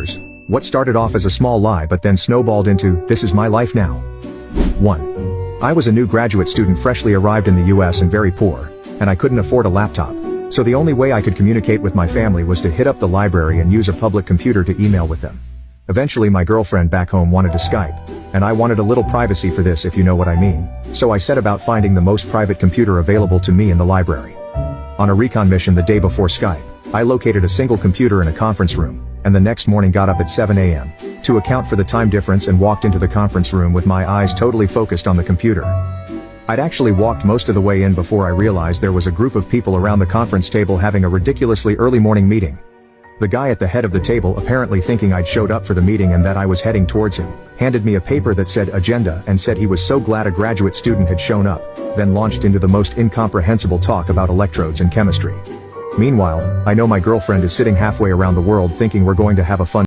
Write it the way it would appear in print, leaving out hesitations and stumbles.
computers. What started off as a small lie but then snowballed into, this is my life now. 1. I was a new graduate student freshly arrived in the US and very poor, and I couldn't afford a laptop. So the only way I could communicate with my family was to hit up the library and use a public computer to email with them. Eventually my girlfriend back home wanted to Skype, and I wanted a little privacy for this if you know what I mean, so I set about finding the most private computer available to me in the library. On a recon mission the day before Skype, I located a single computer in a conference room, and the next morning got up at 7 a.m. to account for the time difference and walked into the conference room with my eyes totally focused on the computer. I'd actually walked most of the way in before I realized there was a group of people around the conference table having a ridiculously early morning meeting. The guy at the head of the table, apparently thinking I'd showed up for the meeting and that I was heading towards him, handed me a paper that said agenda and said he was so glad a graduate student had shown up, then launched into the most incomprehensible talk about electrodes and chemistry. Meanwhile, I know my girlfriend is sitting halfway around the world thinking we're going to have a fun